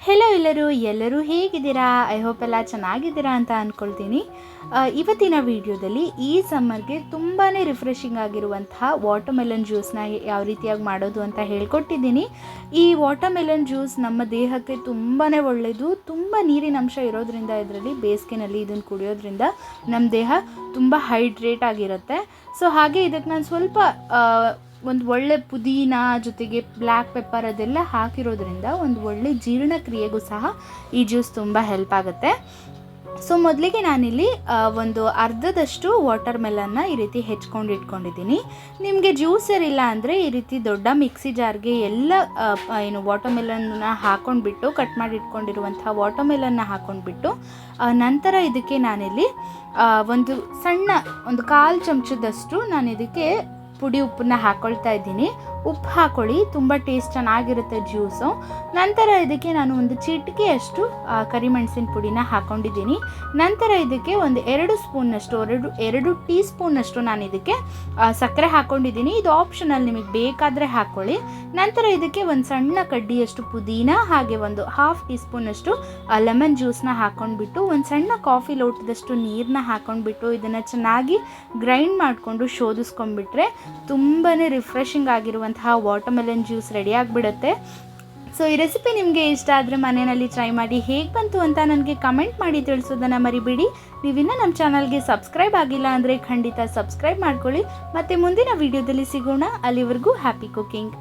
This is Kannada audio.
ಹೆಲೋ ಎಲ್ಲರೂ ಹೇಗಿದ್ದೀರಾ? ಐ ಹೋಪ್ ಎಲ್ಲ ಚೆನ್ನಾಗಿದ್ದೀರಾ ಅಂತ ಅಂದ್ಕೊಳ್ತೀನಿ. ಇವತ್ತಿನ ವಿಡಿಯೋದಲ್ಲಿ ಈ ಸಮ್ಮರ್ಗೆ ತುಂಬಾ ರಿಫ್ರೆಶಿಂಗ್ ಆಗಿರುವಂತಹ ವಾಟರ್ಮೆಲನ್ ಜ್ಯೂಸ್ನ ಯಾವ ರೀತಿಯಾಗಿ ಮಾಡೋದು ಅಂತ ಹೇಳ್ಕೊಟ್ಟಿದ್ದೀನಿ. ಈ ವಾಟರ್ಮೆಲನ್ ಜ್ಯೂಸ್ ನಮ್ಮ ದೇಹಕ್ಕೆ ತುಂಬಾ ಒಳ್ಳೆಯದು. ತುಂಬ ನೀರಿನ ಅಂಶ ಇರೋದ್ರಿಂದ ಇದರಲ್ಲಿ ಬೇಸಿಗೆನಲ್ಲಿ ಇದನ್ನು ಕುಡಿಯೋದ್ರಿಂದ ನಮ್ಮ ದೇಹ ತುಂಬ ಹೈಡ್ರೇಟ್ ಆಗಿರುತ್ತೆ. ಸೊ ಹಾಗೆ ಇದಕ್ಕೆ ನಾನು ಸ್ವಲ್ಪ ಒಂದು ಒಳ್ಳೆ ಪುದೀನ ಜೊತೆಗೆ ಬ್ಲ್ಯಾಕ್ ಪೆಪ್ಪರ್ ಅದೆಲ್ಲ ಹಾಕಿರೋದ್ರಿಂದ ಒಂದು ಒಳ್ಳೆ ಜೀರ್ಣಕ್ರಿಯೆಗೂ ಸಹ ಈ ಜ್ಯೂಸ್ ತುಂಬ ಹೆಲ್ಪ್ ಆಗುತ್ತೆ. ಸೊ ಮೊದಲಿಗೆ ನಾನಿಲ್ಲಿ ಒಂದು ಅರ್ಧದಷ್ಟು ವಾಟರ್ ಮೆಲನ್ನ ಈ ರೀತಿ ಹೆಚ್ಕೊಂಡು ಇಟ್ಕೊಂಡಿದ್ದೀನಿ. ನಿಮಗೆ ಜ್ಯೂಸರ್ ಇಲ್ಲ ಅಂದರೆ ಈ ರೀತಿ ದೊಡ್ಡ ಮಿಕ್ಸಿ ಜಾರ್ಗೆ ಎಲ್ಲ ವಾಟರ್ ಮೆಲನ್ನ ಹಾಕ್ಕೊಂಡ್ಬಿಟ್ಟು ಕಟ್ ಮಾಡಿ ಇಟ್ಕೊಂಡಿರುವಂಥ ವಾಟರ್ ಮೆಲನ್ನ ಹಾಕ್ಕೊಂಡ್ಬಿಟ್ಟು ನಂತರ ಇದಕ್ಕೆ ನಾನಿಲ್ಲಿ ಒಂದು ಸಣ್ಣ ಒಂದು 1/4 ಚಮಚದಷ್ಟು ನಾನು ಇದಕ್ಕೆ ಪುಡಿ ಉಪ್ಪನ್ನ ಹಾಕ್ಕೊಳ್ತಾ ಇದ್ದೀನಿ. ಉಪ್ಪು ಹಾಕ್ಕೊಳ್ಳಿ, ತುಂಬ ಟೇಸ್ಟ್ ಚೆನ್ನಾಗಿರುತ್ತೆ ಜ್ಯೂಸು. ನಂತರ ಇದಕ್ಕೆ ನಾನು ಒಂದು ಚಿಟಿಕೆಯಷ್ಟು ಕರಿಮೆಣಸಿನ ಪುಡಿನ ಹಾಕ್ಕೊಂಡಿದ್ದೀನಿ. ನಂತರ ಇದಕ್ಕೆ ಒಂದು 2 ಸ್ಪೂನ್ನಷ್ಟು 2 ಟೀ ಸ್ಪೂನ್ನಷ್ಟು ನಾನು ಇದಕ್ಕೆ ಸಕ್ಕರೆ ಹಾಕ್ಕೊಂಡಿದ್ದೀನಿ. ಇದು ಆಪ್ಷನಲ್, ನಿಮಗೆ ಬೇಕಾದರೆ ಹಾಕ್ಕೊಳ್ಳಿ. ನಂತರ ಇದಕ್ಕೆ ಒಂದು ಸಣ್ಣ ಕಡ್ಡಿಯಷ್ಟು ಪುದೀನ ಹಾಗೆ ಒಂದು 1/2 ಟೀ ಸ್ಪೂನಷ್ಟು ಲೆಮನ್ ಜ್ಯೂಸನ್ನ ಹಾಕ್ಕೊಂಡ್ಬಿಟ್ಟು ಒಂದು ಸಣ್ಣ ಕಾಫಿ ಲೋಟದಷ್ಟು ನೀರನ್ನ ಹಾಕ್ಕೊಂಡ್ಬಿಟ್ಟು ಇದನ್ನು ಚೆನ್ನಾಗಿ ಗ್ರೈಂಡ್ ಮಾಡಿಕೊಂಡು ಶೋಧಿಸ್ಕೊಂಡ್ಬಿಟ್ರೆ ತುಂಬಾ ರಿಫ್ರೆಶಿಂಗ್ ಆಗಿರುವಂತಹ ವಾಟರ್ಮೆಲನ್ ಜ್ಯೂಸ್ ರೆಡಿ ಆಗಿಬಿಡುತ್ತೆ. ಸೊ ಈ ರೆಸಿಪಿ ನಿಮಗೆ ಇಷ್ಟ ಆದರೆ ಮನೆಯಲ್ಲಿ ಟ್ರೈ ಮಾಡಿ ಹೇಗೆ ಬಂತು ಅಂತ ನನಗೆ ಕಮೆಂಟ್ ಮಾಡಿ ತಿಳಿಸೋದನ್ನು ಮರಿಬೇಡಿ. ನೀವಿನ್ನೂ ನಮ್ಮ ಚಾನಲ್ಗೆ ಸಬ್ಸ್ಕ್ರೈಬ್ ಆಗಿಲ್ಲ ಅಂದರೆ ಖಂಡಿತ ಸಬ್ಸ್ಕ್ರೈಬ್ ಮಾಡ್ಕೊಳ್ಳಿ. ಮತ್ತು ಮುಂದಿನ ವಿಡಿಯೋದಲ್ಲಿ ಸಿಗೋಣ. ಅಲ್ಲಿವರೆಗೂ ಹ್ಯಾಪಿ ಕುಕಿಂಗ್.